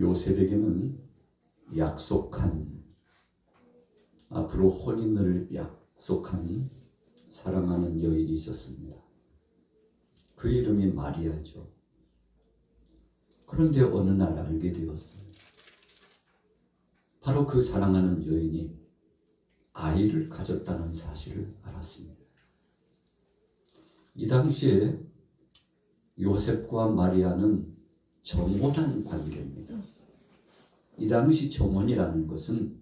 요셉에게는 약속한, 앞으로 혼인을 약속한 사랑하는 여인이 있었습니다. 그 이름이 마리아죠. 그런데 어느 날 알게 되었어요. 바로 그 사랑하는 여인이 아이를 가졌다는 사실을 알았습니다. 이 당시에 요셉과 마리아는 정혼한 관계입니다. 이 당시 정혼이라는 것은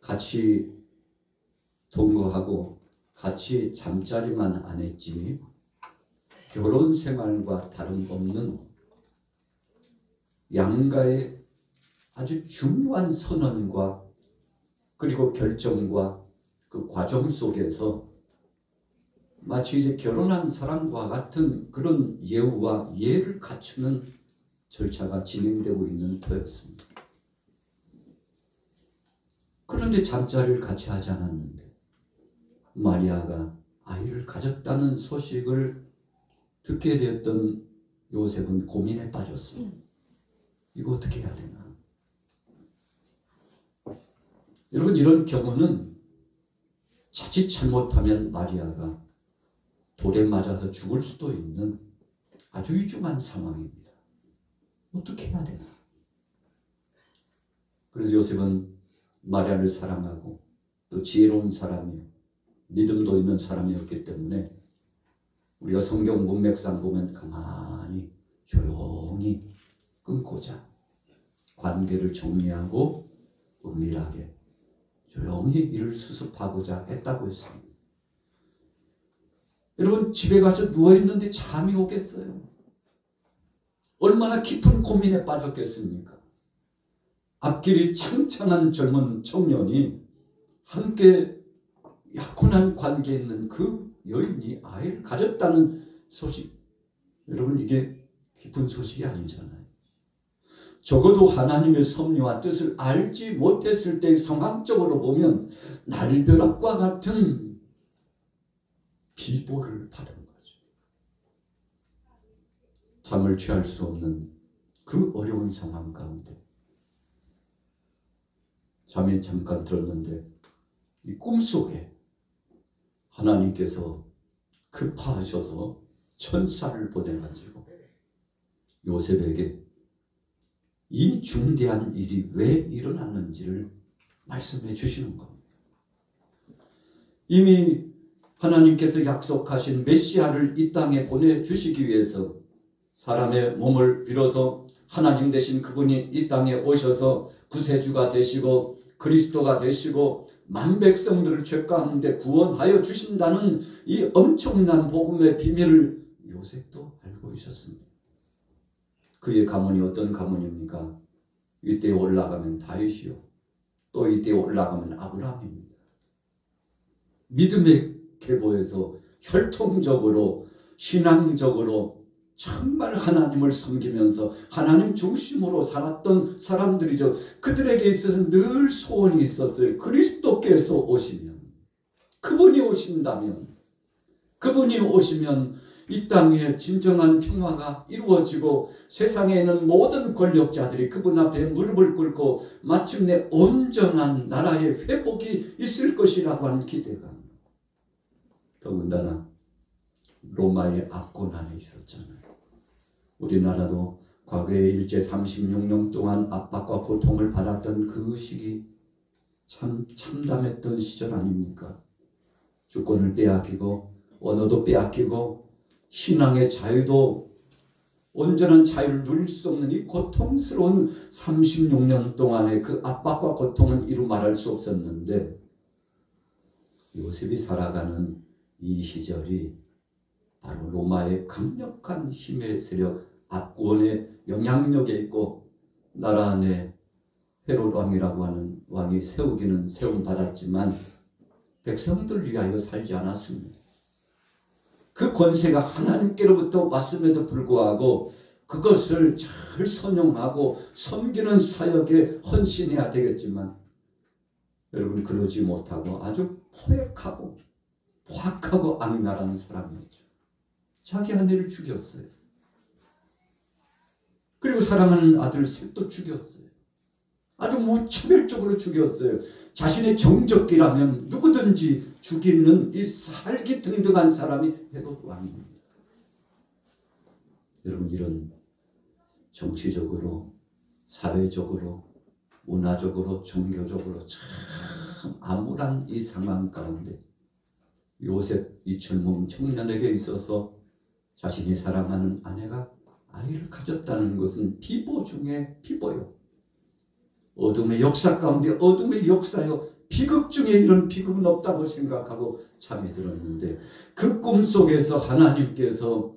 같이 동거하고 같이 잠자리만 안 했지 결혼 생활과 다름없는 양가의 아주 중요한 선언과 그리고 결정과 그 과정 속에서 마치 이제 결혼한 사람과 같은 그런 예우와 예를 갖추는 절차가 진행되고 있는 터였습니다. 그런데 잠자리를 같이 하지 않았는데 마리아가 아이를 가졌다는 소식을 듣게 되었던 요셉은 고민에 빠졌습니다. 이거 어떻게 해야 되나? 여러분, 이런 경우는 자칫 잘못하면 마리아가 돌에 맞아서 죽을 수도 있는 아주 위중한 상황입니다. 어떻게 해야 되나? 그래서 요셉은 마리아를 사랑하고 또 지혜로운 사람이요, 믿음도 있는 사람이었기 때문에 우리가 성경 문맥상 보면 가만히 조용히 끊고자 관계를 정리하고 은밀하게 조용히 이를 수습하고자 했다고 했습니다. 여러분, 집에 가서 누워있는데 잠이 오겠어요? 얼마나 깊은 고민에 빠졌겠습니까? 앞길이 창창한 젊은 청년이 함께 약혼한 관계에 있는 그 여인이 아이를 가졌다는 소식, 여러분, 이게 기쁜 소식이 아니잖아요. 적어도 하나님의 섭리와 뜻을 알지 못했을 때 상황적으로 보면 날벼락과 같은 비보를 받은 거죠. 잠을 취할 수 없는 그 어려운 상황 가운데 잠이 잠깐 들었는데 이 꿈속에 하나님께서 급하셔서 천사를 보내가지고 요셉에게 이 중대한 일이 왜 일어났는지를 말씀해 주시는 겁니다. 이미 하나님께서 약속하신 메시아를 이 땅에 보내주시기 위해서 사람의 몸을 빌어서 하나님 되신 그분이 이 땅에 오셔서 구세주가 되시고 그리스도가 되시고 만백성들을 죄 가운데 구원하여 주신다는 이 엄청난 복음의 비밀을 요셉도 알고 있었습니다. 그의 가문이 어떤 가문입니까? 이때 올라가면 다윗이요, 또 이때 올라가면 아브라함입니다. 믿음의 계보에서 혈통적으로 신앙적으로 정말 하나님을 섬기면서 하나님 중심으로 살았던 사람들이죠. 그들에게 있어서 늘 소원이 있었어요. 그리스도께서 오시면, 그분이 오신다면, 그분이 오시면 이 땅에 진정한 평화가 이루어지고 세상에 있는 모든 권력자들이 그분 앞에 무릎을 꿇고 마침내 온전한 나라의 회복이 있을 것이라고 하는 기대감. 더군다나 로마의 압권 안에 있었잖아요. 우리나라도 과거에 일제 36년 동안 압박과 고통을 받았던 그 시기 참 참담했던 시절 아닙니까? 주권을 빼앗기고 언어도 빼앗기고 신앙의 자유도 온전한 자유를 누릴 수 없는 이 고통스러운 36년 동안의 그 압박과 고통은 이루 말할 수 없었는데 요셉이 살아가는 이 시절이 바로 로마의 강력한 힘의 세력, 압권의 영향력에 있고 나라 안에 헤롯 왕이라고 하는 왕이 세우기는 세움받았지만 백성들을 위하여 살지 않았습니다. 그 권세가 하나님께로부터 왔음에도 불구하고 그것을 잘 선용하고 섬기는 사역에 헌신해야 되겠지만 여러분, 그러지 못하고 아주 포획하고 포악하고 악랄한 사람이었죠. 자기 아내를 죽였어요. 그리고 사랑하는 아들 셋도 죽였어요. 아주 무차별적으로 죽였어요. 자신의 정적기라면 누구든지 죽이는 이 살기등등한 사람이 헤롯 왕입니다. 여러분, 이런 정치적으로, 사회적으로, 문화적으로, 종교적으로 참 암울한 이 상황 가운데 요셉, 이 젊은 청년에게 있어서 자신이 사랑하는 아내가 아이를 가졌다는 것은 비보 중에 비보요. 어둠의 역사 가운데 어둠의 역사요. 비극 중에 이런 비극은 없다고 생각하고 잠이 들었는데, 그 꿈속에서 하나님께서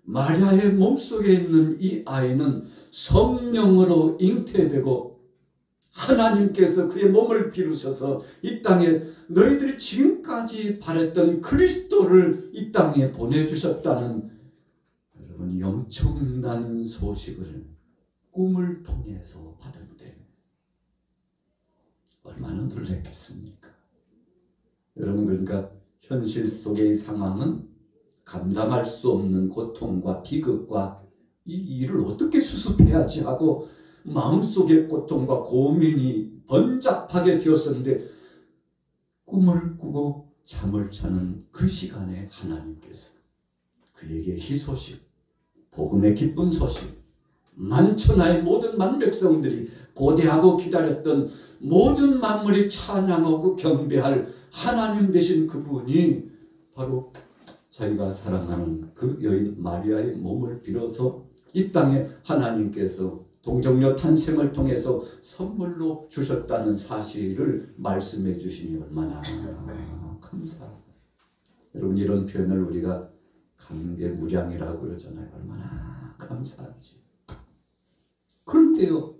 마리아의 몸속에 있는 이 아이는 성령으로 잉태되고 하나님께서 그의 몸을 비루셔서 이 땅에 너희들이 지금까지 바랬던 그리스도를 이 땅에 보내주셨다는, 여러분, 엄청난 소식을 꿈을 통해서 받을 때 얼마나 놀랐겠습니까? 여러분, 그러니까 현실 속의 상황은 감당할 수 없는 고통과 비극과 이 일을 어떻게 수습해야지 하고 마음속의 고통과 고민이 번잡하게 되었었는데, 꿈을 꾸고 잠을 자는 그 시간에 하나님께서 그에게 희소식, 복음의 기쁜 소식, 만천하의 모든 만백성들이 고대하고 기다렸던 모든 만물이 찬양하고 경배할 하나님 되신 그분이 바로 자기가 사랑하는 그 여인 마리아의 몸을 빌어서 이 땅에 하나님께서 동정녀 탄생을 통해서 선물로 주셨다는 사실을 말씀해 주시니 얼마나 감사합니다. 여러분, 이런 표현을 우리가 감개무량이라고 그러잖아요. 얼마나 감사하지. 그런데요,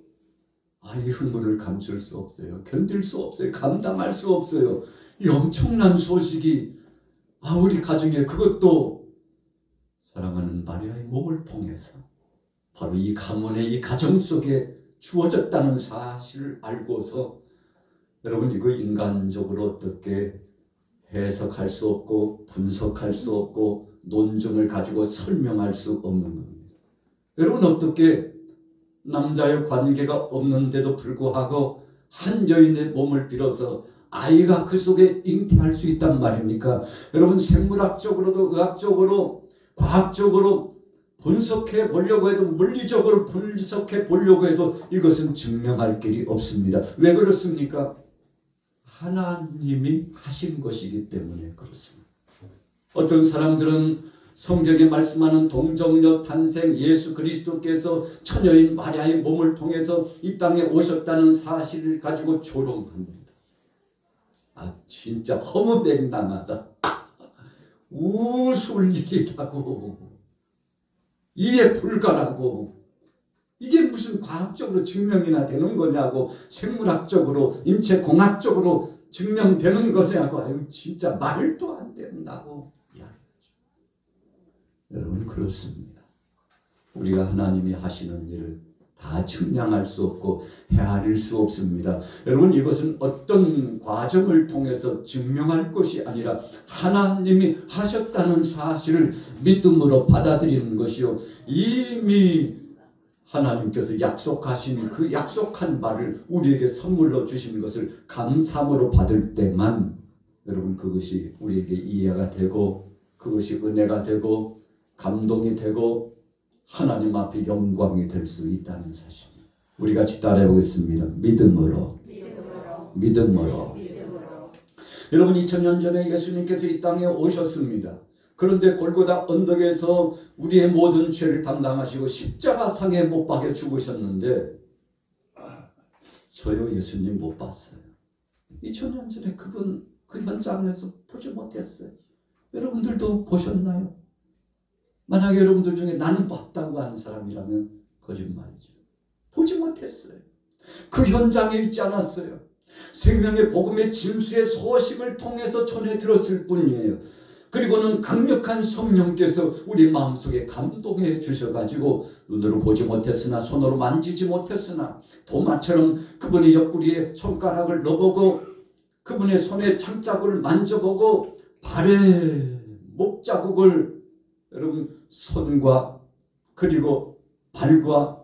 이 흥분을 감출 수 없어요. 견딜 수 없어요. 감당할 수 없어요. 이 엄청난 소식이 우리 가정에, 그것도 사랑하는 마리아의 몸을 통해서 바로 이 가문의 이 가정 속에 주어졌다는 사실을 알고서, 여러분, 이거 인간적으로 어떻게 해석할 수 없고 분석할 수 없고 논증을 가지고 설명할 수 없는 겁니다. 여러분, 어떻게 남자의 관계가 없는데도 불구하고 한 여인의 몸을 빌어서 아이가 그 속에 잉태할 수 있단 말입니까? 여러분, 생물학적으로도 의학적으로 과학적으로 분석해 보려고 해도, 물리적으로 분석해 보려고 해도 이것은 증명할 길이 없습니다. 왜 그렇습니까? 하나님이 하신 것이기 때문에 그렇습니다. 어떤 사람들은 성경에 말씀하는 동정녀 탄생, 예수 그리스도께서 처녀인 마리아의 몸을 통해서 이 땅에 오셨다는 사실을 가지고 조롱합니다. 진짜 허무맹랑하다. 우스울 일이라고. 이해 불가라고. 이게 무슨 과학적으로 증명이나 되는 거냐고, 생물학적으로, 인체공학적으로 증명되는 거냐고. 진짜 말도 안 된다고 이야기하죠. 여러분, 그렇습니다. 우리가 하나님이 하시는 일을 다 측량할 수 없고 헤아릴 수 없습니다. 여러분, 이것은 어떤 과정을 통해서 증명할 것이 아니라 하나님이 하셨다는 사실을 믿음으로 받아들이는 것이요, 이미 하나님께서 약속하신 그 약속한 바를 우리에게 선물로 주신 것을 감사함으로 받을 때만, 여러분, 그것이 우리에게 이해가 되고 그것이 은혜가 되고 감동이 되고 하나님 앞에 영광이 될 수 있다는 사실입니다. 우리 같이 따라해 보겠습니다. 믿음으로. 여러분, 2000년 전에 예수님께서 이 땅에 오셨습니다. 그런데 골고다 언덕에서 우리의 모든 죄를 담당하시고 십자가상에 못 박혀 죽으셨는데, 저요 예수님 못 봤어요. 2000년 전에 그분 그 현장에서 보지 못했어요. 여러분들도 보셨나요? 만약에 여러분들 중에 나는 봤다고 하는 사람이라면 거짓말이죠. 보지 못했어요. 그 현장에 있지 않았어요. 생명의 복음의 진수의 소식을 통해서 전해 들었을 뿐이에요. 그리고는 강력한 성령께서 우리 마음속에 감동해 주셔가지고, 눈으로 보지 못했으나 손으로 만지지 못했으나 도마처럼 그분의 옆구리에 손가락을 넣어보고 그분의 손에 창자국을 만져보고 발에 목자국을, 여러분, 손과 그리고 발과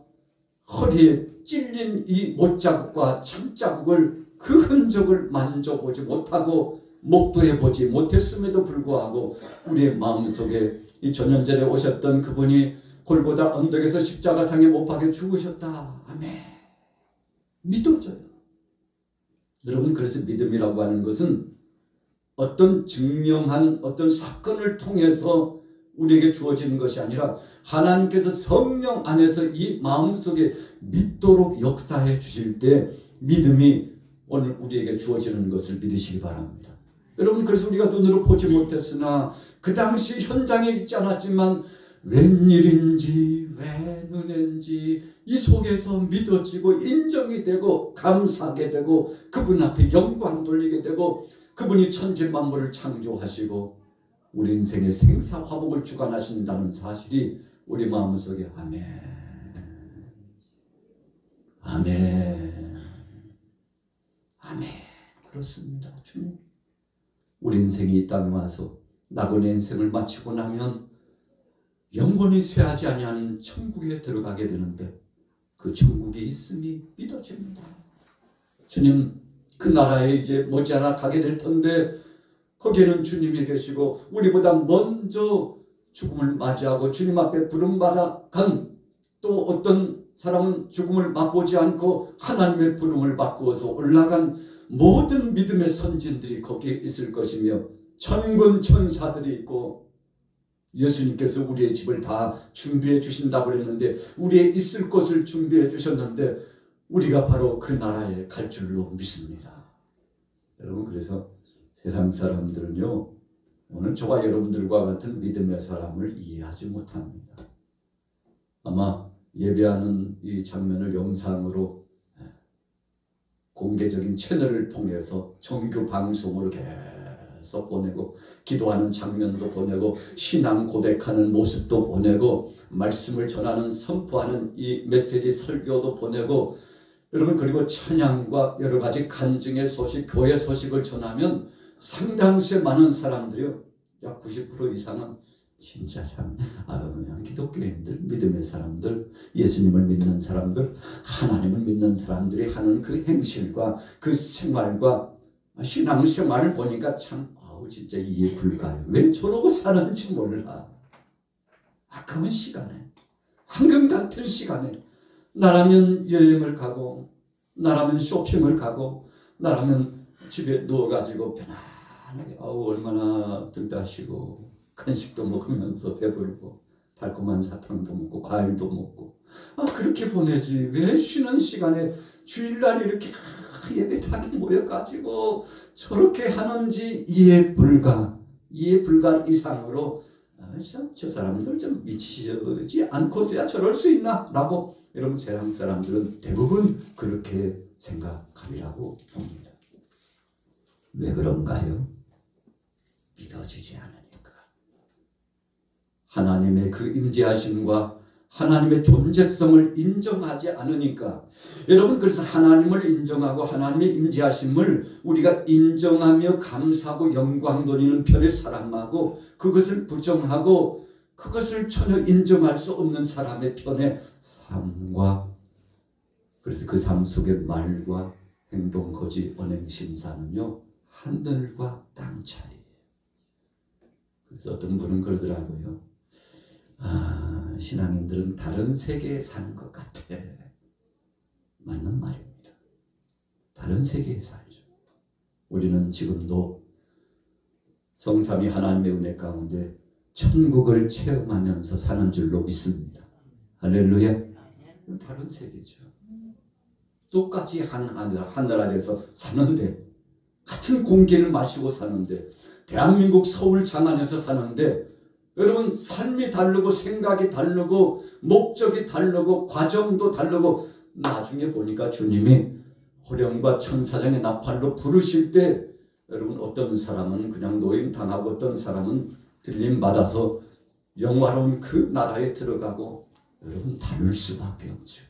허리에 찔린 이 못자국과 창자국을 그 흔적을 만져보지 못하고 목도해 보지 못했음에도 불구하고 우리의 마음속에 이 전년전에 오셨던 그분이 골고다 언덕에서 십자가상에 못 박혀 죽으셨다. 아멘. 믿어져요. 여러분, 그래서 믿음이라고 하는 것은 어떤 증명한 어떤 사건을 통해서 우리에게 주어지는 것이 아니라 하나님께서 성령 안에서 이 마음속에 믿도록 역사해 주실 때 믿음이 오늘 우리에게 주어지는 것을 믿으시기 바랍니다. 여러분, 그래서 우리가 눈으로 보지 못했으나 그 당시 현장에 있지 않았지만 웬일인지 왜 눈인지 이 속에서 믿어지고 인정이 되고 감사하게 되고 그분 앞에 영광 돌리게 되고 그분이 천지 만물을 창조하시고 우리 인생의 생사화복을 주관하신다는 사실이 우리 마음속에 아멘, 아멘, 아멘. 그렇습니다. 주님, 우리 인생이 이 땅에 와서 낙원의 인생을 마치고 나면 영원히 쇠하지 아니하는 천국에 들어가게 되는데 그 천국이 있음이 믿어집니다. 주님, 그 나라에 이제 머지않아 가게 될 텐데 거기에는 주님이 계시고 우리보다 먼저 죽음을 맞이하고 주님 앞에 부름받아 간 또 어떤 사람은 죽음을 맛보지 않고 하나님의 부름을 받고서 올라간 모든 믿음의 선진들이 거기에 있을 것이며 천군 천사들이 있고 예수님께서 우리의 집을 다 준비해 주신다고 그랬는데 우리의 있을 곳을 준비해 주셨는데 우리가 바로 그 나라에 갈 줄로 믿습니다. 여러분, 그래서 세상 사람들은요 오늘 저와 여러분들과 같은 믿음의 사람을 이해하지 못합니다. 아마 예배하는 이 장면을 영상으로 공개적인 채널을 통해서 정규 방송으로 계속 보내고 기도하는 장면도 보내고 신앙 고백하는 모습도 보내고 말씀을 전하는 선포하는 이 메시지 설교도 보내고 여러분, 그리고 찬양과 여러 가지 간증의 소식, 교회 소식을 전하면 상당수의 많은 사람들이요 약 90% 이상은 진짜 참 그냥 기독교인들, 믿음의 사람들, 예수님을 믿는 사람들, 하나님을 믿는 사람들이 하는 그 행실과 그 생활과 신앙생활을 보니까 참 진짜 이해 불가요. 왜 저러고 사는지 몰라. 아까운 시간에, 황금 같은 시간에 나라면 여행을 가고 나라면 쇼핑을 가고 나라면 집에 누워가지고 편안하게 얼마나 든다시고 간식도 먹으면서 배부르고 달콤한 사탕도 먹고 과일도 먹고 그렇게 보내지 왜 쉬는 시간에 주일날 이렇게 예배당에 모여가지고 저렇게 하는지 이해 불가 이상으로 저 사람들 좀 미치지 않고서야 저럴 수 있나 라고 여러분 세상 사람들은 대부분 그렇게 생각하리라고 봅니다. 왜 그런가요? 믿어지지 않으니까. 하나님의 그 임재하심과 하나님의 존재성을 인정하지 않으니까. 여러분, 그래서 하나님을 인정하고 하나님의 임재하심을 우리가 인정하며 감사하고 영광 돌리는 편의 사람하고 그것을 부정하고 그것을 전혀 인정할 수 없는 사람의 편의 삶과 그래서 그 삶 속의 말과 행동, 거짓, 언행, 심사는요 하늘과 땅 차이예요. 그래서 어떤 분은 그러더라고요. 신앙인들은 다른 세계에 사는 것 같아. 맞는 말입니다. 다른 세계에 살죠. 우리는 지금도 성삼위 하나님의 은혜 가운데 천국을 체험하면서 사는 줄로 믿습니다. 할렐루야. 다른 세계죠. 똑같이 하늘 아래서 사는데 같은 공기를 마시고 사는데 대한민국 서울 장안에서 사는데 여러분 삶이 다르고 생각이 다르고 목적이 다르고 과정도 다르고 나중에 보니까 주님이 호령과 천사장의 나팔로 부르실 때 여러분 어떤 사람은 그냥 노임당하고 어떤 사람은 들림받아서 영화로운 그 나라에 들어가고 여러분 다를 수밖에 없죠.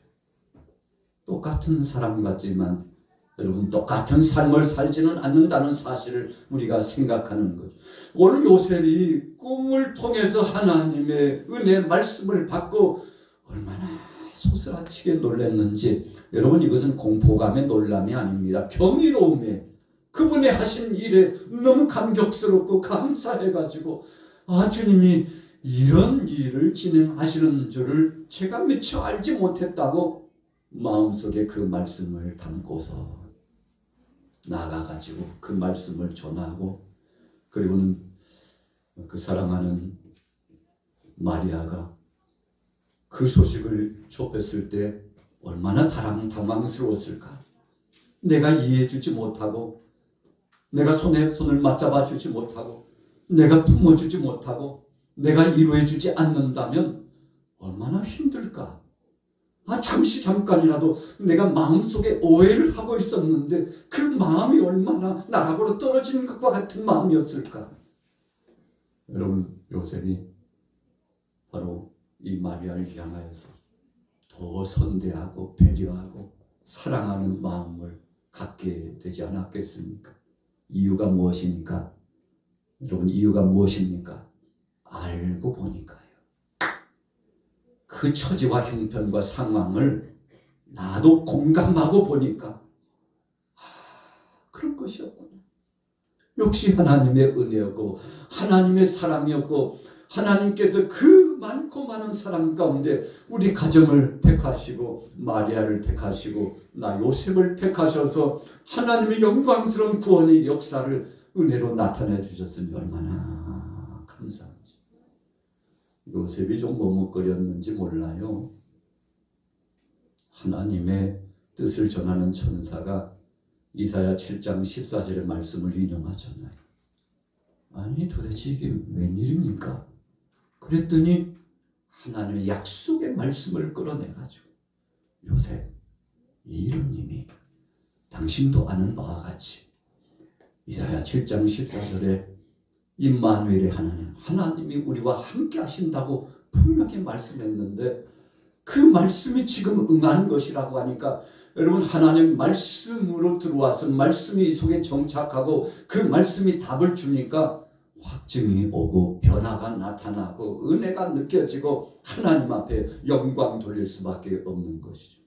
똑같은 사람 같지만 여러분 똑같은 삶을 살지는 않는다는 사실을 우리가 생각하는 거죠. 오늘 요셉이 꿈을 통해서 하나님의 은혜 말씀을 받고 얼마나 소스라치게 놀랐는지 여러분 이것은 공포감의 놀람이 아닙니다. 경이로움에 그분의 하신 일에 너무 감격스럽고 감사해가지고 주님이 이런 일을 진행하시는 줄을 제가 미처 알지 못했다고 마음속에 그 말씀을 담고서 나가가지고 그 말씀을 전하고 그리고는 그 사랑하는 마리아가 그 소식을 접했을 때 얼마나 당황스러웠을까. 내가 이해해주지 못하고 내가 손에 손을 맞잡아주지 못하고 내가 품어주지 못하고 내가 이루어주지 않는다면 얼마나 힘들까. 잠깐이라도 내가 마음속에 오해를 하고 있었는데 그 마음이 얼마나 나락으로 떨어지는 것과 같은 마음이었을까. 여러분 요셉이 바로 이 마리아를 향하여서 더 선대하고 배려하고 사랑하는 마음을 갖게 되지 않았겠습니까? 이유가 무엇입니까? 여러분 이유가 무엇입니까? 알고 보니까요. 그 처지와 형편과 상황을 나도 공감하고 보니까 그런 것이었구나. 역시 하나님의 은혜였고 하나님의 사랑이었고 하나님께서 그 많고 많은 사랑 가운데 우리 가정을 택하시고 마리아를 택하시고 나 요셉을 택하셔서 하나님의 영광스러운 구원의 역사를 은혜로 나타내 주셨으니 얼마나 감사한지. 요셉이 좀 머뭇거렸는지 몰라요. 하나님의 뜻을 전하는 천사가 이사야 7장 14절의 말씀을 인용하잖아요. 아니 도대체 이게 웬일입니까? 그랬더니 하나님의 약속의 말씀을 끌어내가지고 요셉 이 이름님이 당신도 아는 바와 같이 이사야 7장 14절에 임마누엘의 하나님이 우리와 함께 하신다고 분명히 말씀했는데 그 말씀이 지금 응하는 것이라고 하니까 여러분 하나님 말씀으로 들어와서 말씀이 속에 정착하고 그 말씀이 답을 주니까 확증이 오고 변화가 나타나고 은혜가 느껴지고 하나님 앞에 영광 돌릴 수밖에 없는 것이죠.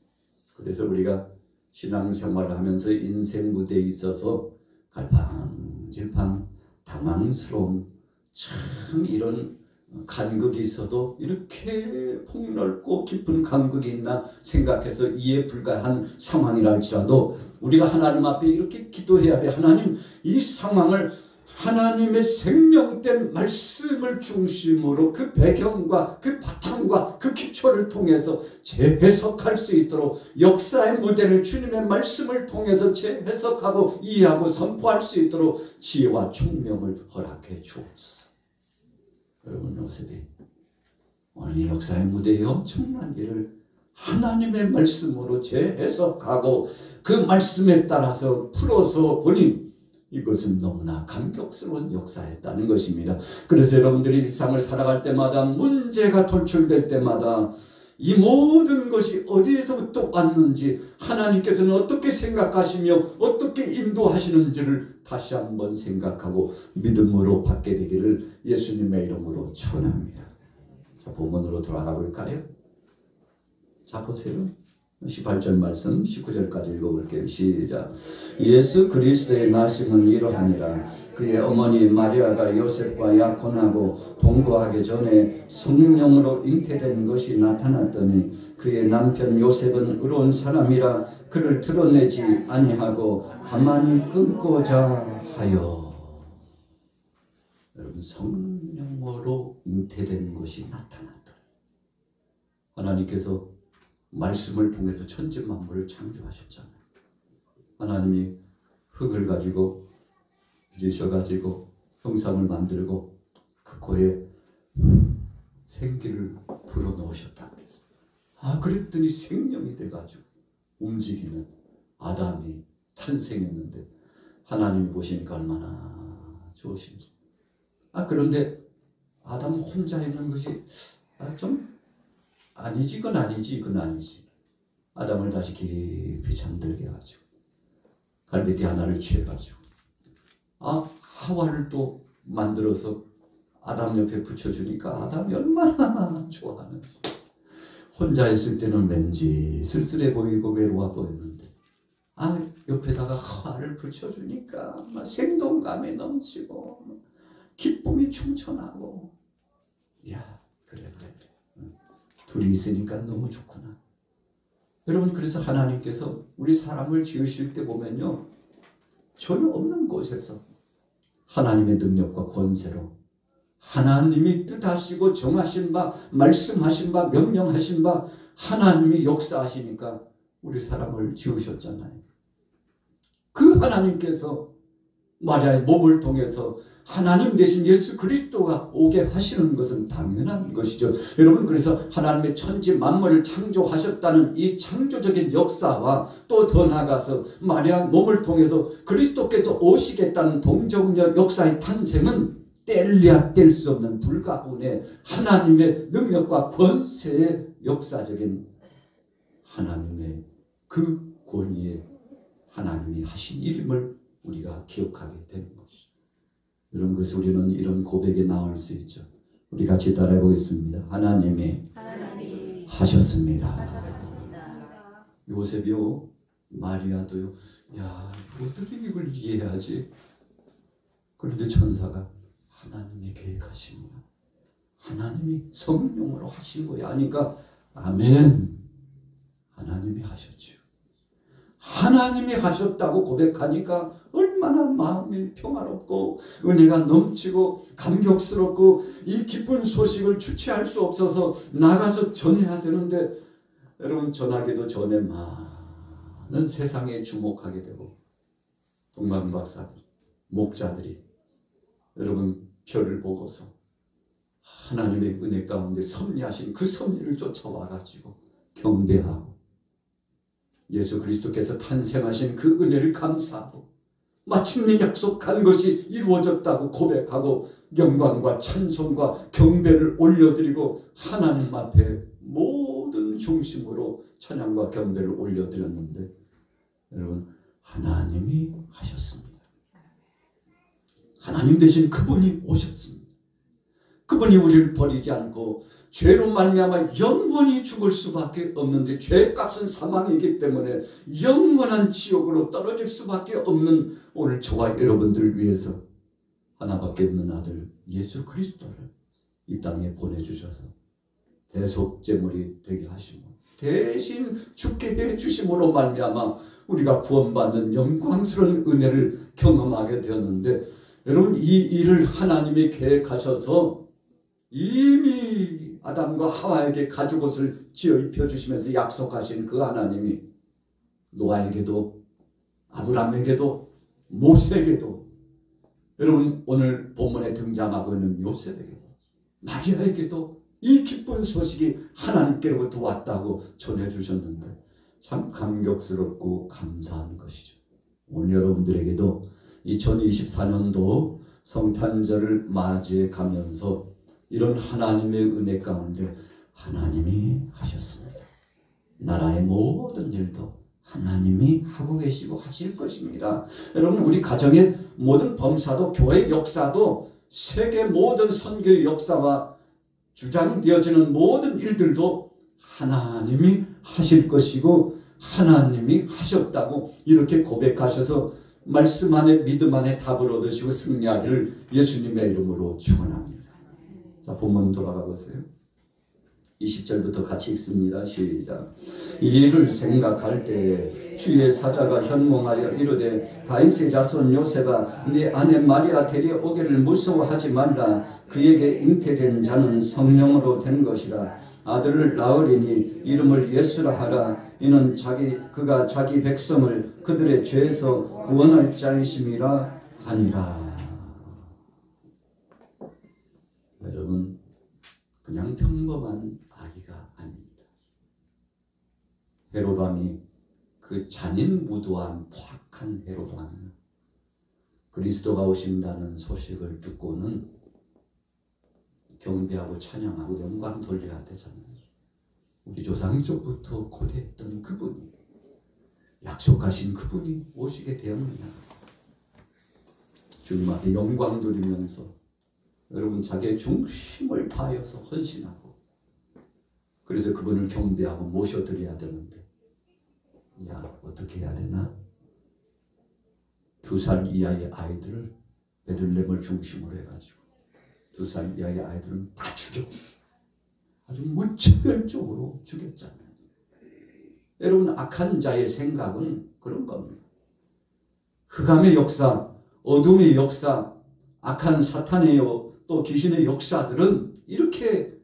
그래서 우리가 신앙생활을 하면서 인생 무대에 있어서 갈팡질팡 당황스러운 참 이런 간극이 있어도 이렇게 폭넓고 깊은 간극이 있나 생각해서 이해 불가한 상황이라 할지라도 우리가 하나님 앞에 이렇게 기도해야 돼. 하나님 이 상황을 하나님의 생명된 말씀을 중심으로 그 배경과 그 바탕과 그 기초를 통해서 재해석할 수 있도록 역사의 무대를 주님의 말씀을 통해서 재해석하고 이해하고 선포할 수 있도록 지혜와 총명을 허락해 주옵소서. 여러분 요셉이 오늘 역사의 무대에 엄청난 일을 하나님의 말씀으로 재해석하고 그 말씀에 따라서 풀어서 보니 이것은 너무나 감격스러운 역사였다는 것입니다. 그래서 여러분들이 일상을 살아갈 때마다 문제가 돌출될 때마다 이 모든 것이 어디에서부터 왔는지 하나님께서는 어떻게 생각하시며 어떻게 인도하시는지를 다시 한번 생각하고 믿음으로 받게 되기를 예수님의 이름으로 축원합니다. 자, 본문으로 돌아가 볼까요? 자, 보세요. 18절 말씀 19절까지 읽어볼게요. 시작. 예수 그리스도의 나심은 이러하니라. 그의 어머니 마리아가 요셉과 약혼하고 동거하기 전에 성령으로 잉태된 것이 나타났더니 그의 남편 요셉은 의로운 사람이라 그를 드러내지 아니하고 가만히 끊고자 하여. 여러분 성령으로 잉태된 것이 나타났더니 하나님께서 말씀을 통해서 천지 만물을 창조하셨잖아요. 하나님이 흙을 가지고 빚으셔가지고 형상을 만들고 그 코에 생기를 불어넣으셨다 그랬어요. 그랬더니 생명이 돼가지고 움직이는 아담이 탄생했는데 하나님이 보시니까 얼마나 좋으신지. 그런데 아담 혼자 있는 것이 좀 아니지, 이건 아니지. 아담을 다시 깊이 잠들게 해가지고 갈대띠 하나를 취해가지고 하와를 또 만들어서 아담 옆에 붙여주니까 아담이 얼마나 좋아하는지. 혼자 있을 때는 왠지 쓸쓸해 보이고 외로워 보였는데 옆에다가 화를 붙여주니까 막 생동감이 넘치고 기쁨이 충천하고 그래 둘이 있으니까 너무 좋구나. 여러분, 그래서 하나님께서 우리 사람을 지으실 때 보면요, 전혀 없는 곳에서 하나님의 능력과 권세로 하나님이 뜻하시고 정하신 바, 말씀하신 바, 명령하신 바 하나님이 역사하시니까 우리 사람을 지으셨잖아요. 그 하나님께서 마리아의 몸을 통해서 하나님 대신 예수 그리스도가 오게 하시는 것은 당연한 것이죠. 여러분, 그래서 하나님의 천지 만물을 창조하셨다는 이 창조적인 역사와 또 더 나아가서 마리아 몸을 통해서 그리스도께서 오시겠다는 동정녀 역사의 탄생은 뗄래야 뗄 수 없는 불가분의 하나님의 능력과 권세의 역사적인 하나님의 그 권위에 하나님이 하신 일임을 우리가 기억하게 되는 것이죠. 이런 것을 우리는 이런 고백에 나올 수 있죠. 우리 같이 따라해 보겠습니다. 하나님이 하셨습니다. 요셉이요, 마리아도요, 어떻게 이걸 이해하지? 그런데 천사가 하나님이 계획하십니다. 하나님이 성령으로 하신 거야 하니까 아멘. 하나님이 하셨죠. 하나님이 하셨다고 고백하니까 얼마나 마음이 평화롭고 은혜가 넘치고 감격스럽고 이 기쁜 소식을 주체할 수 없어서 나가서 전해야 되는데, 여러분, 전하기도 전에 많은 세상에 주목하게 되고 동방박사들, 목자들이 여러분 별을 보고서 하나님의 은혜 가운데 섭리하신 그 섭리를 쫓아와가지고 경배하고 예수 그리스도께서 탄생하신 그 은혜를 감사하고 마침내 약속한 것이 이루어졌다고 고백하고 영광과 찬송과 경배를 올려드리고 하나님 앞에 모든 중심으로 찬양과 경배를 올려드렸는데, 여러분, 하나님이 하셨습니다. 하나님 대신 그분이 오셨습니다. 그분이 우리를 버리지 않고 죄로 말미암아 영원히 죽을 수밖에 없는데, 죄값은 사망이기 때문에 영원한 지옥으로 떨어질 수밖에 없는 오늘 저와 여러분들을 위해서 하나밖에 없는 아들 예수 그리스도를 이 땅에 보내주셔서 대속제물이 되게 하시고 대신 죽게 해주심으로 말미암아 우리가 구원받는 영광스러운 은혜를 경험하게 되었는데, 여러분, 이 일을 하나님이 계획하셔서 이미 아담과 하와에게 가죽옷을 지어 입혀주시면서 약속하신 그 하나님이 노아에게도 아브라함에게도 모세에게도, 여러분 오늘 본문에 등장하고 있는 요셉에게도 마리아에게도 이 기쁜 소식이 하나님께로부터 왔다고 전해주셨는데 참 감격스럽고 감사한 것이죠. 오늘 여러분들에게도 2024년도 성탄절을 맞이해 가면서 이런 하나님의 은혜 가운데 하나님이 하셨습니다. 나라의 모든 일도 하나님이 하고 계시고 하실 것입니다. 여러분, 우리 가정의 모든 범사도 교회 역사도 세계 모든 선교의 역사와 주장되어지는 모든 일들도 하나님이 하실 것이고 하나님이 하셨다고 이렇게 고백하셔서 말씀 안에 믿음 안에 답을 얻으시고 승리하기를 예수님의 이름으로 축원합니다. 자, 본문 돌아가 보세요. 20절부터 같이 읽습니다. 시작. 이 일을 생각할 때 주의 사자가 현몽하여 이르되 다윗의 자손 요셉아, 네 아내 마리아 데려오기를 무서워하지 말라. 그에게 잉태된 자는 성령으로 된 것이라. 아들을 낳으리니 이름을 예수라 하라. 이는 그가 자기 백성을 그들의 죄에서 구원할 자이심이라 하니라. 여러분, 그냥 평범한 아기가 아닙니다. 헤롯 왕이 그 잔인무도한 포악한 헤롯 왕은 그리스도가 오신다는 소식을 듣고는 경배하고 찬양하고 영광 돌려야 되잖아요. 우리 조상적부터 고대했던 그분이, 약속하신 그분이 오시게 되었느냐. 주님 앞에 영광 돌리면서 여러분 자기의 중심을 다하여서 헌신하고 그래서 그분을 경배하고 모셔드려야 되는데, 야, 어떻게 해야 되나? 2살 이하의 아이들을 베들레헴을 중심으로 해가지고 2살 이하의 아이들은 다 죽여, 아주 무차별적으로 죽였잖아요. 여러분, 악한 자의 생각은 그런 겁니다. 흑암의 역사, 어둠의 역사, 악한 사탄의 또 귀신의 역사들은 이렇게,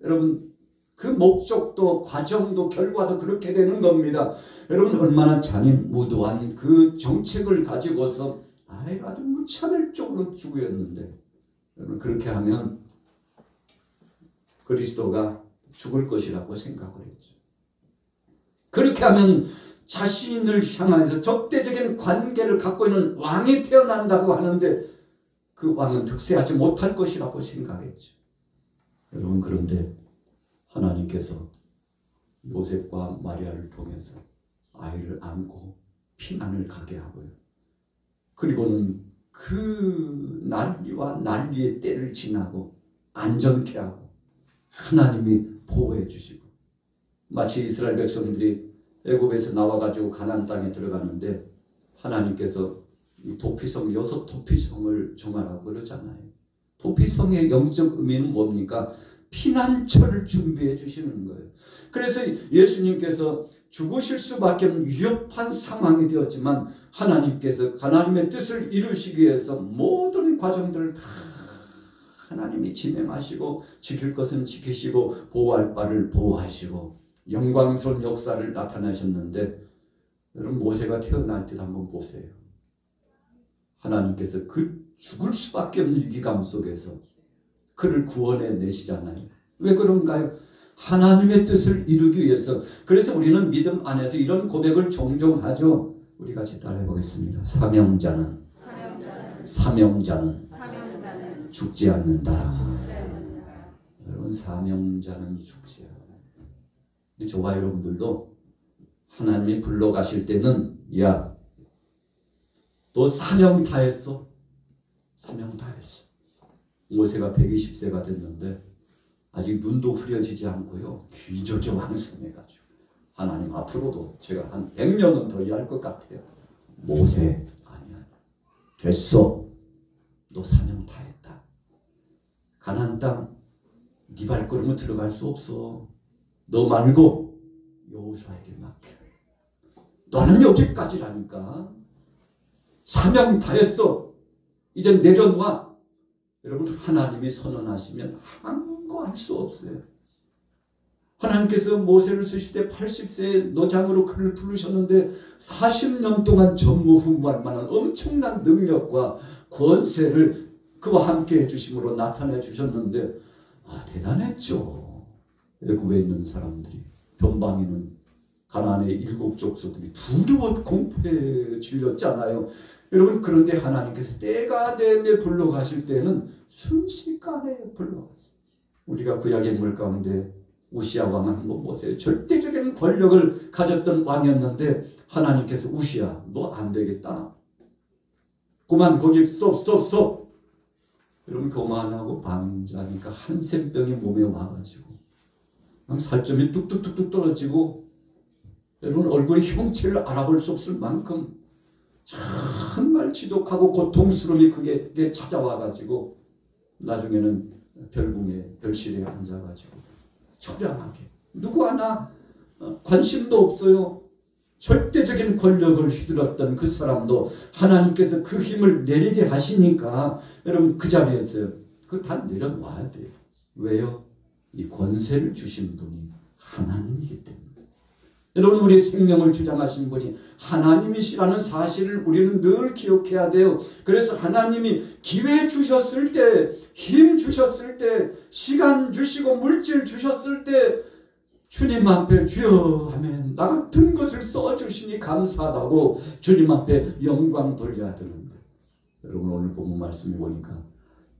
여러분, 그 목적도 과정도 결과도 그렇게 되는 겁니다. 여러분, 얼마나 잔인무도한 그 정책을 가지고서 아주 무차별적으로 죽였는데, 여러분, 그렇게 하면 그리스도가 죽을 것이라고 생각을 했죠. 그렇게 하면 자신을 향해서 적대적인 관계를 갖고 있는 왕이 태어난다고 하는데 그 왕은 득세하지 못할 것이라고 생각했죠. 여러분, 그런데 하나님께서 요셉과 마리아를 통해서 아이를 안고 피난을 가게 하고요. 그리고는 그 난리와 난리의 때를 지나고 안전케 하고 하나님이 보호해 주시고, 마치 이스라엘 백성들이 애굽에서 나와가지고 가나안 땅에 들어가는데 하나님께서 이 도피성 6 도피성을 정하라고 그러잖아요. 도피성의 영적 의미는 뭡니까? 피난처를 준비해 주시는 거예요. 그래서 예수님께서 죽으실 수밖에 없는 위협한 상황이 되었지만 하나님께서 하나님의 뜻을 이루시기 위해서 모든 과정들을 다 하나님이 진행하시고, 지킬 것은 지키시고 보호할 바를 보호하시고 영광스러운 역사를 나타나셨는데, 여러분, 모세가 태어날 때 한번 보세요. 하나님께서 그 죽을 수밖에 없는 위기감 속에서 그를 구원해 내시잖아요. 왜 그런가요? 하나님의 뜻을 이루기 위해서. 그래서 우리는 믿음 안에서 이런 고백을 종종 하죠. 우리 같이 따라해 보겠습니다. 사명자는 죽지 않는다. 여러분, 사명자는 죽지 않는다. 저와 여러분들도 하나님이 불러가실 때는, 야, 너 사명 다 했어. 사명 다 했어. 모세가 120세가 됐는데 아직 눈도 흐려지지 않고요, 기적이 왕성해가지고 하나님, 앞으로도 제가 한 100년은 더 일할 것 같아요. 모세, 아니야, 됐어. 너 사명 다 했다. 가나안 땅 네 발걸음은 들어갈 수 없어. 너 말고 여호수아에게 맡겨. 너는 여기까지라니까. 사명 다 했어. 이제 내려놔. 여러분, 하나님이 선언하시면 항거할 수 없어요. 하나님께서 모세를 쓰실 때 80세의 노장으로 그를 부르셨는데 40년 동안 전무후무할 만한 엄청난 능력과 권세를 그와 함께 해주심으로 나타내 주셨는데, 대단했죠. 애굽에 있는 사람들이, 변방에는 가나안의 7 족속들이 두려워 공포에 질렸잖아요. 여러분, 그런데 하나님께서 때가 되며 불러가실 때는 순식간에 불러갔어요. 우리가 구약의 인물 가운데 우시아 왕을 한번 보세요. 절대적인 권력을 가졌던 왕이었는데 하나님께서 우시아, 너 안 되겠다. 그만, 거기 스톱. 여러분, 그만하고 방자니까 한센병이 몸에 와가지고 살점이 뚝뚝뚝뚝 떨어지고, 여러분, 얼굴의 형체를 알아볼 수 없을 만큼 정말 지독하고 고통스러움이 그게 찾아와가지고 나중에는 별궁에, 별실에 앉아가지고 처량하게, 누구 하나 관심도 없어요. 절대적인 권력을 휘둘렀던 그 사람도 하나님께서 그 힘을 내리게 하시니까, 여러분, 그 자리에서 그거 다 내려놔야 돼요. 왜요? 이 권세를 주신 분이 하나님이기 때문에. 여러분, 우리 생명을 주장하신 분이 하나님이시라는 사실을 우리는 늘 기억해야 돼요. 그래서 하나님이 기회 주셨을 때, 힘 주셨을 때, 시간 주시고 물질 주셨을 때 주님 앞에 주여 하면 나 같은 것을 써주시니 감사하다고 주님 앞에 영광 돌려야 되는데, 여러분, 오늘 본문 말씀에 보니까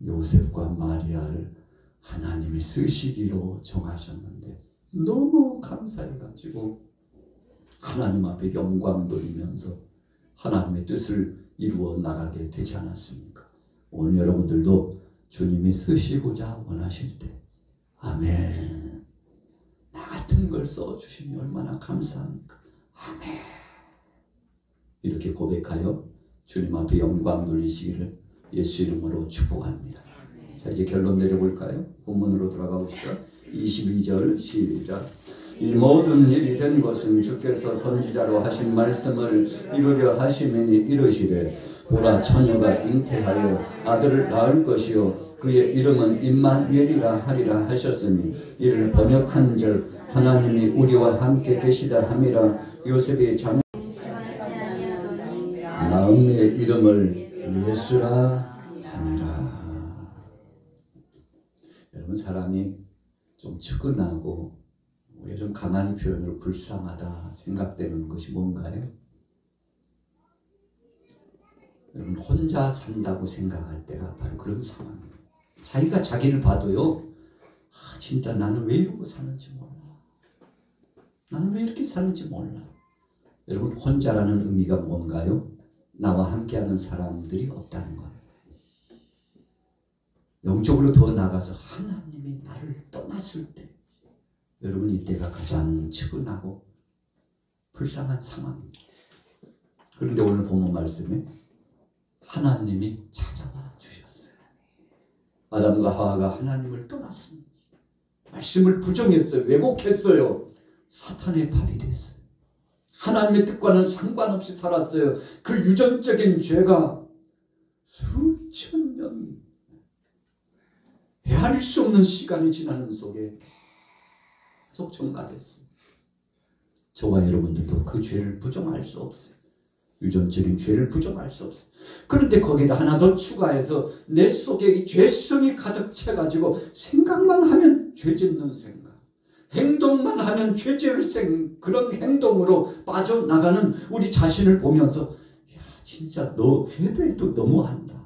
요셉과 마리아를 하나님이 쓰시기로 정하셨는데 너무 감사해가지고 하나님 앞에 영광 돌리면서 하나님의 뜻을 이루어 나가게 되지 않았습니까? 오늘 여러분들도 주님이 쓰시고자 원하실 때, 아멘, 나 같은 걸 써주시니 얼마나 감사합니까? 아멘. 이렇게 고백하여 주님 앞에 영광 돌리시기를 예수 이름으로 축복합니다. 자, 이제 결론 내려볼까요? 본문으로 돌아가 보시죠. 22절 시작. 이 모든 일이 된 것은 주께서 선지자로 하신 말씀을 이루려 하심이니 이르시되 보라 처녀가 잉태하여 아들을 낳을 것이요 그의 이름은 임마누엘이라 하리라 하셨으니 이를 번역한즉 하나님이 우리와 함께 계시다 함이라. 요셉의 자녀 나음의 이름을 예수라 하니라. 여러분, 사람이 좀 측은하고 요즘 강한 표현으로 불쌍하다 생각되는 것이 뭔가요? 여러분, 혼자 산다고 생각할 때가 바로 그런 상황이에요. 자기가 자기를 봐도요, 진짜 나는 왜 이러고 사는지 몰라. 나는 왜 이렇게 사는지 몰라. 여러분, 혼자라는 의미가 뭔가요? 나와 함께하는 사람들이 없다는 거예요. 영적으로 더 나가서 하나님이 나를 떠났을 때, 여러분, 이때가 가장 측은하고 불쌍한 상황입니다. 그런데 오늘 본문 말씀에 하나님이 찾아와 주셨어요. 아담과 하와가 하나님을 떠났습니다. 말씀을 부정했어요. 왜곡했어요. 사탄의 밥이 됐어요. 하나님의 뜻과는 상관없이 살았어요. 그 유전적인 죄가 수천 년, 헤아릴 수 없는 시간이 지나는 속에 계속 전가됐어요. 저와 여러분들도 그 죄를 부정할 수 없어요. 유전적인 죄를 부정할 수 없어요. 그런데 거기다 하나 더 추가해서 내 속에 이 죄성이 가득 차가지고 생각만 하면 죄 짓는 생각, 행동만 하면 죄 지을 그런 행동으로 빠져나가는 우리 자신을 보면서 야, 진짜 너 해도 너무한다.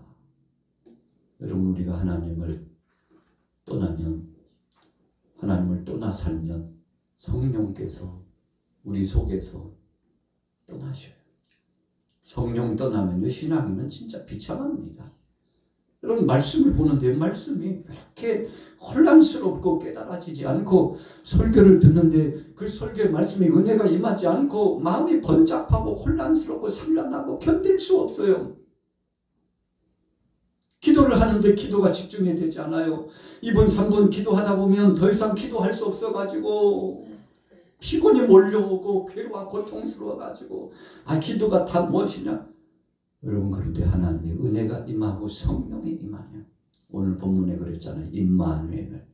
여러분, 우리가 하나님을 떠나면, 하나님을 떠나 살면 성령께서 우리 속에서 떠나셔요. 성령 떠나면요, 신앙에는 진짜 비참합니다. 여러분, 말씀을 보는데 말씀이 이렇게 혼란스럽고 깨달아지지 않고, 설교를 듣는데 그 설교의 말씀이 은혜가 임하지 않고 마음이 번잡하고 혼란스럽고 산란하고 견딜 수 없어요. 기도를 하는데 기도가 집중이 되지 않아요. 2분 3분 기도하다 보면 더 이상 기도할 수 없어가지고 피곤이 몰려오고 괴로워 고통스러워가지고 기도가 다 무엇이냐. 여러분, 그런데 하나님의 은혜가 임하고 성령이 임하면, 오늘 본문에 그랬잖아요. 임마누엘,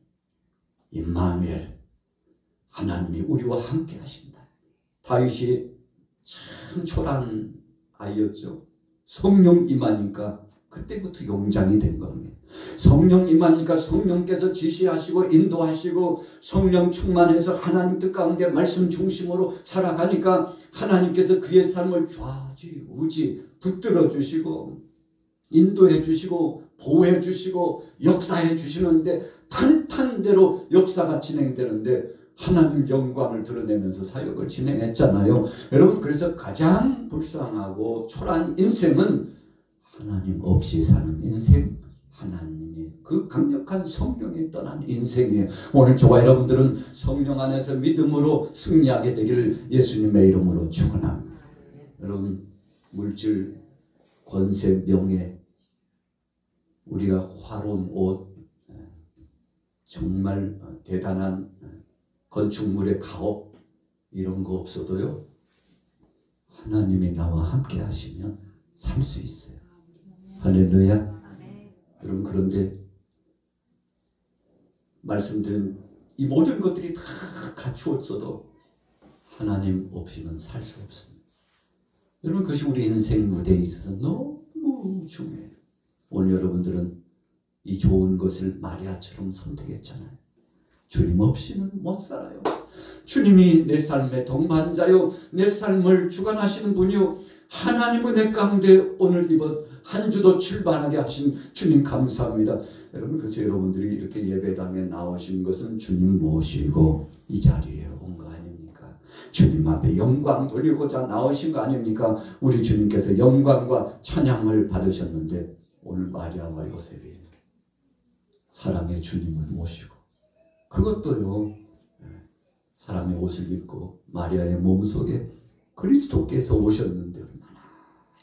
하나님이 우리와 함께 하신다. 다윗이 참 초라한 아이였죠. 성령 임하니까 그때부터 용장이 된 겁니다. 성령 임하니까 성령께서 지시하시고 인도하시고 성령 충만해서 하나님 뜻 가운데 말씀 중심으로 살아가니까 하나님께서 그의 삶을 좌지우지 붙들어 주시고 인도해 주시고 보호해 주시고 역사해 주시는데, 탄탄대로 역사가 진행되는데 하나님 영광을 드러내면서 사역을 진행했잖아요. 여러분, 그래서 가장 불쌍하고 초라한 인생은 하나님 없이 사는 인생, 하나님의 그 강력한 성령이 떠난 인생이에요. 오늘 저와 여러분들은 성령 안에서 믿음으로 승리하게 되기를 예수님의 이름으로 축원합니다. 여러분, 물질, 권세, 명예, 우리가 화로운 옷, 정말 대단한 건축물의 가옥, 이런 거 없어도요, 하나님이 나와 함께 하시면 살 수 있어요. 할렐루야. 여러분, 그런데 말씀드린 이 모든 것들이 다 갖추었어도 하나님 없이는 살 수 없습니다. 여러분, 그것이 우리 인생 무대에 있어서 너무 중요해요. 오늘 여러분들은 이 좋은 것을 마리아처럼 선택했잖아요. 주님 없이는 못 살아요. 주님이 내 삶의 동반자요, 내 삶을 주관하시는 분이요, 하나님은 내 가운데 오늘 이번 한 주도 출발하게 하신 주님 감사합니다. 여러분, 그래서 여러분들이 이렇게 예배당에 나오신 것은 주님 모시고 이 자리에 온 거 아닙니까? 주님 앞에 영광 돌리고자 나오신 거 아닙니까? 우리 주님께서 영광과 찬양을 받으셨는데, 오늘 마리아와 요셉이 사랑의 주님을 모시고, 그것도요, 사람의 옷을 입고 마리아의 몸속에 그리스도께서 오셨는데 얼마나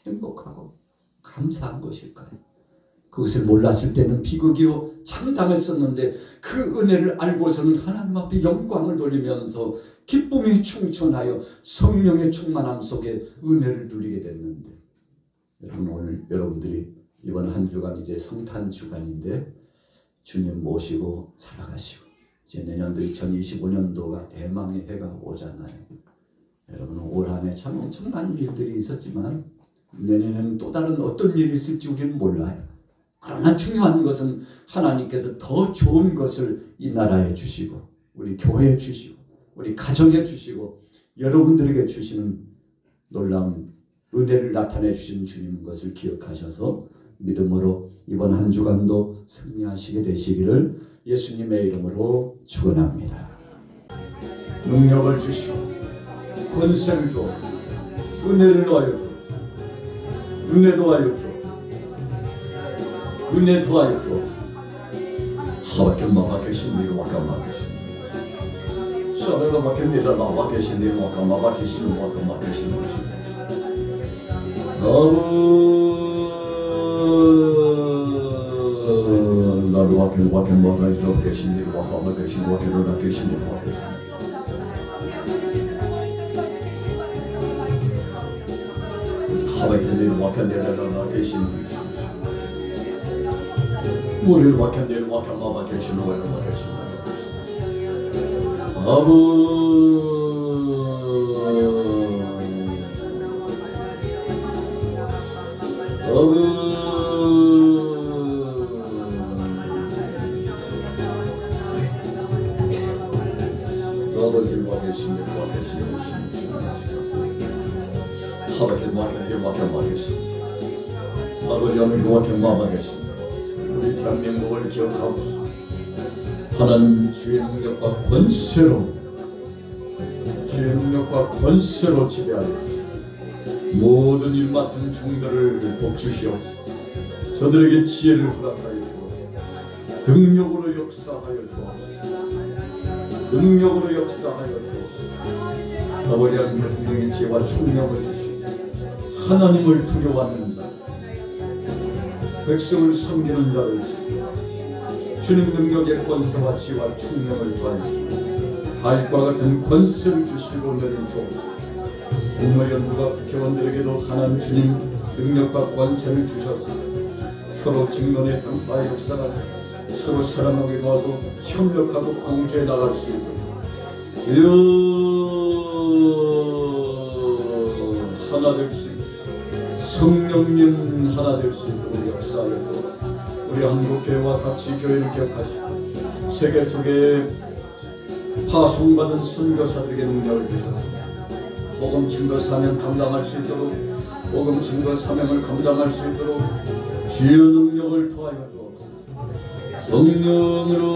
행복하고 감사한 것일까요? 그것을 몰랐을 때는 비극이요 참담했었는데 그 은혜를 알고서는 하나님 앞에 영광을 돌리면서 기쁨이 충천하여 성령의 충만함 속에 은혜를 누리게 됐는데, 여러분 오늘 여러분들이 이번 한 주간 이제 성탄 주간인데 주님 모시고 살아가시고 이제 내년도 2025년도가 대망의 해가 오잖아요. 여러분 올 한 해 참 엄청난 일들이 있었지만 내년에는 또 다른 어떤 일이 있을지 우리는 몰라요. 그러나 중요한 것은 하나님께서 더 좋은 것을 이 나라에 주시고 우리 교회에 주시고 우리 가정에 주시고 여러분들에게 주시는 놀라운 은혜를 나타내 주신 주님 것을 기억하셔서 믿음으로 이번 한 주간도 승리하시게 되시기를 예수님의 이름으로 축원합니다. 능력을 주시고 권세를 주옵소서. 은혜를 더하여 주옵소서. 은혜 더하여 주옵소서. 은혜 더하여 주옵소서. 하밖에 마바 계신 일 와까 마 계신 일 사례로 밖에 니라 마바 계신 일 와까 마바 계신 일 와까 마 계신 일 나를 와께 마라 이라 계신 일 와까 마 계신 와께로 계신 일 와까 계신 하밖에 니 와께 니라 계신 일 우리를 와켄데를 와켄마바 계시는 거를 와계신다. 아부 아버지를 와계신데 와계시는 하밖에 와켄데 와켄마 계신 아버지 하늘 와켄마바 계신 우리 대한민국을 기억하고 하나님 주의 능력과 권세로 지배하여 주시고 모든 일 맡은 종들을 복주시옵소서. 저들에게 지혜를 허락하여 주옵소서. 능력으로 역사하여 주옵소서. 아버지 하나님 대통령의 지혜와 총명을 주시고 하나님을 두려워하는 자 백성을 섬기는 자를 주님 능력의 권세와 지혜와 충명을 더하시고 달과 같은 권세를 주시고 내려주옵소서. 국무위원들과 국회의원들에게도 하나님 주님 능력과 권세를 주셔서 서로 직론의 평화의 역사가 서로 사랑하기도 하고 협력하고 공조해 나갈 수 있도록 하나 될 수 있도록 성령님 하나 될 수 있도록 역사하여 주옵소서. 우리 한국교회와 같이 교회를 기억하시고 세계 속에 파송받은 선교사들에게 능력을 주셔서 복음 증거 사명 감당할 수 있도록 복음 증거 사명을 감당할 수 있도록 주의 능력을 더하여 주옵소서. 성령으로